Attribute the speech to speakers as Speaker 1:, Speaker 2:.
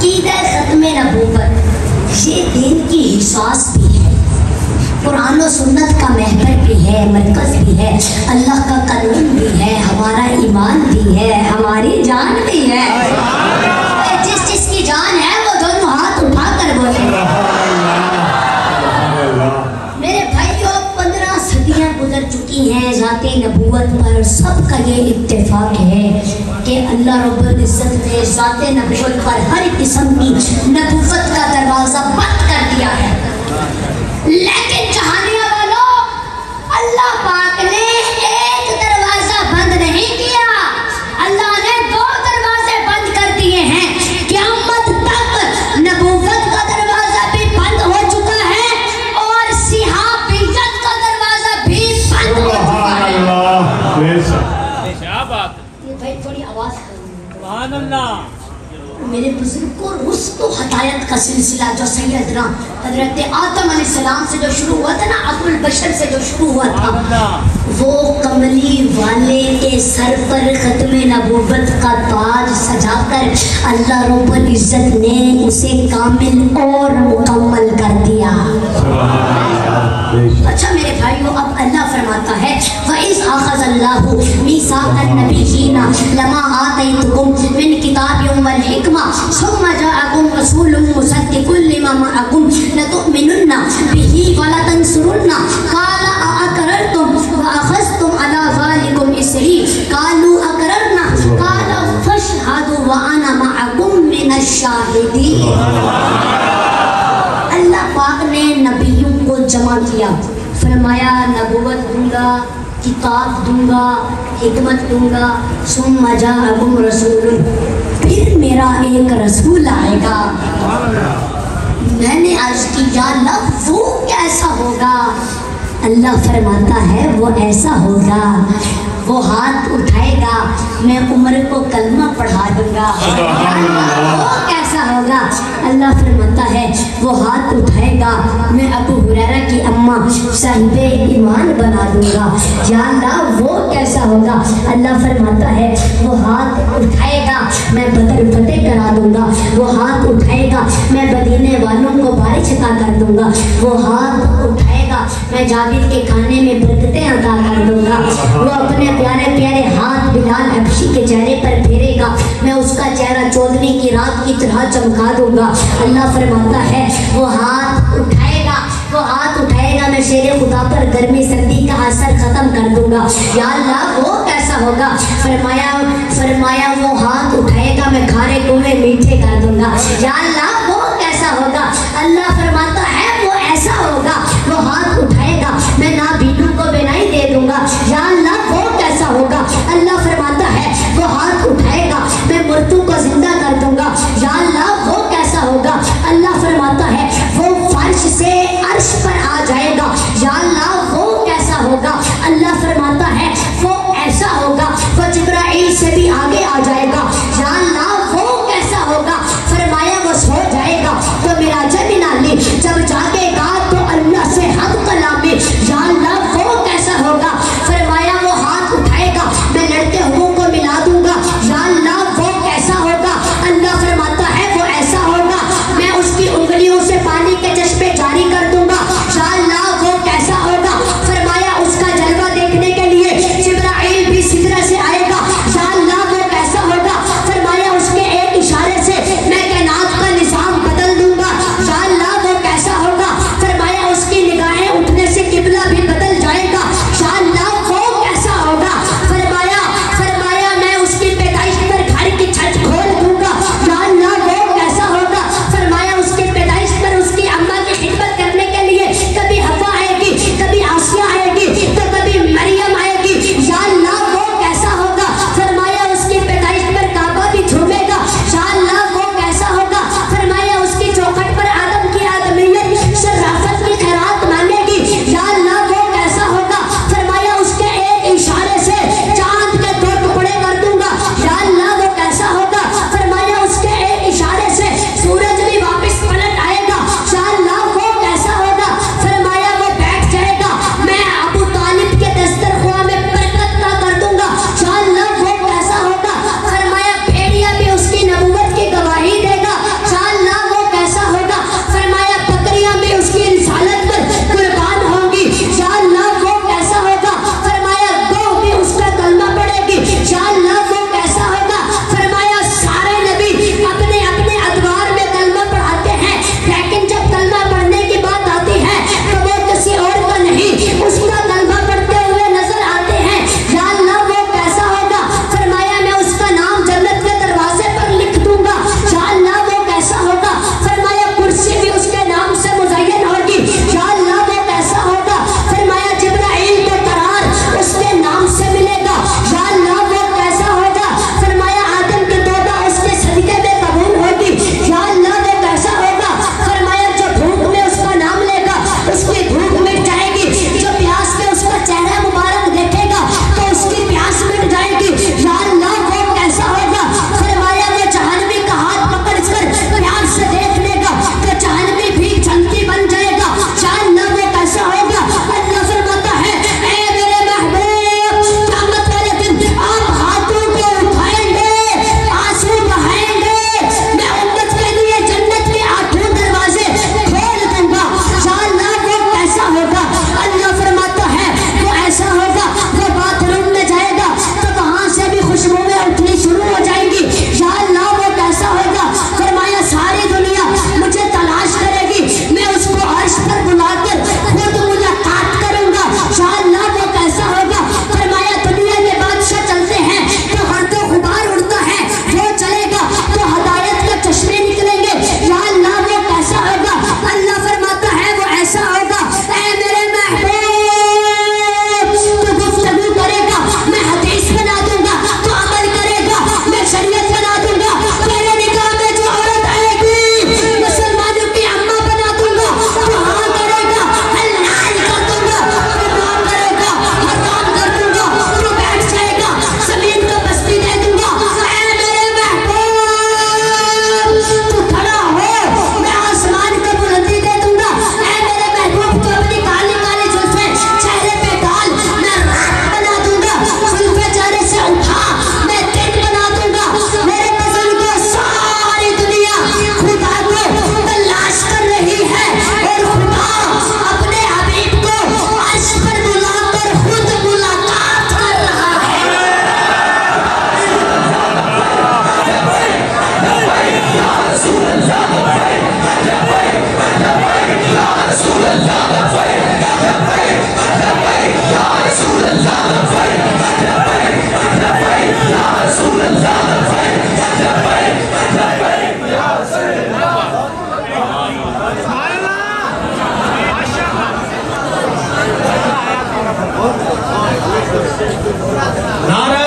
Speaker 1: عقیدہ ختم نبوت یہ دین کی احساس بھی ہے، قرآن و سنت کا محور بھی ہے، مرکز بھی ہے، اللہ کا قانون بھی ہے، ہمارا ایمان بھی ہے، ہماری جان بھی ہے۔ جس جس کی جان ہے وہ دونوں ہاتھ اٹھا کر بولے۔ میرے بھائیوں 15 صدیاں گزر چکی ہیں ذات نبوت پر، سب کا یہ اتفاق ہے کہ اللہ رب العزت نے ذات نبوت پر ہر قسم کی نبوت کا دروازہ بند کر دیا ہے، لیکن جہانیہ والوں اللہ پاک نے ایک دروازہ بند نہیں کیا، اللہ نے 2 دروازے بند کر دیے ہیں۔ قیامت تک نبوت کا دروازہ بھی بند ہو چکا ہے اور صحابیت کا دروازہ بھی بند ہو چکا ہے۔ یہ بھائی تھوڑی آواز سبحان اللہ۔ میرے بزرگ کو رشد و ہدایت کا سلسلہ جو سیدنا حضرت آدم علیہ السلام سے جو شروع ہوا تھا نا، ابو البشر سے جو شروع ہوا تھا، وہ کملی والے کے سر پر ختم نبوت کا تاج سجا کر اللہ رب العزت نے اسے کامل اور مکمل کر دیا۔ اچھا میرے بھائیو، اب اللہ فرماتا ہے وَإِذْ أَخَذَ اللَّهُ مِيثَاقَ النَّبِيِّينَ لَمَا آتَيْتُكُم مِّن كِتَابٍ وَالْحِكْمَةٍ ثُمَّ جَاءَكُمْ رَسُولٌ مُّصَدِّقٌ لِّمَا مَعَكُمْ لَتُؤْمِنُنَّ بِهِ وَلَتَنصُرُنَّهُ قَالَ أَأَقْرَرْتُمْ وَأَخَذْتُمْ عَلَىٰ ذَٰلِكُمْ إِصْرِي قَالُوا أَقْرَرْنَا قَالَ فَاشْهَدُوا وَأَنَا مَعَكُمْ مِنَ الشَّاهِدِينَ۔ اللہ پاک نے نبیوں کو جمع کیا، فرمایا نبوت دوں گا، کتاب دوں گا، حکمت دوں گا، ثم جاءکم رسول، پھر میرا ایک رسول آئے گا۔ میں نے عرض کی یا اللہ وہ کیسا ہوگا؟ اللہ فرماتا ہے وہ ایسا ہوگا، وہ ہاتھ اٹھائے گا، میں عمر کو کلمہ پڑھا دوں گا۔ یا اللہ وہ کیسا ہوگا؟ اللہ فرماتا ہے وہ ہاتھ اٹھائے گا، میں ابو ہریرہ کی اماں صاحب ایمان بنا دوں گا۔ یا اللہ وہ کیسا ہوگا؟ اللہ فرماتا ہے وہ ہاتھ اٹھائے گا، میں بدر فتح کرا دوں گا۔ وہ ہاتھ اٹھائے گا، میں مدینے والوں کو بارش عطا کر دوں گا۔ وہ ہاتھ اٹھائے گا، میں جابر کے کھانے میں برکتیں عطا کر دوں گا۔ وہ اپنے پیارے پیارے ہاتھ بلال حبشی کے چہرے پر پھیرے گا، میں اس کا چہرہ چودھویں کی رات کی طرح چمکا دوں گا۔ اللہ فرماتا ہے وہ ہاتھ اٹھائے گا، وہ ہاتھ اٹھائے گا، میں شیر خدا پر گرمی سردی کا اثر ختم کر دوں گا۔ یا اللہ وہ کیسا ہوگا؟ فرمایا وہ ہاتھ اٹھائے گا، میں کھارے کنویں میٹھے کر دوں گا۔ یا اللہ وہ کیسا ہوگا؟ اللہ فرماتا ہے وہ ایسا ہوگا، وہ ہاتھ اٹھائے گا، میں نابینوں کو بینائی دے دوں گا۔ یا اللہ وہ کیسا ہوگا؟ اللہ فرماتا ہے وہ ہاتھ اٹھائے گا، میں مردوں کو زندہ کر دوں گا۔ یا اللہ وہ کیسا ہوگا؟ اللہ فرماتا ہے وہ فرش سے عرش پر آ جائے گا۔ یا اللہ وہ کیسا ہوگا؟ اللہ فرماتا ہے وہ ایسا ہوگا وہ جبرائیل سے بھی آگے آ جائے گا۔ یا اللہ وہ کیسا ہوگا؟
Speaker 2: نعرہ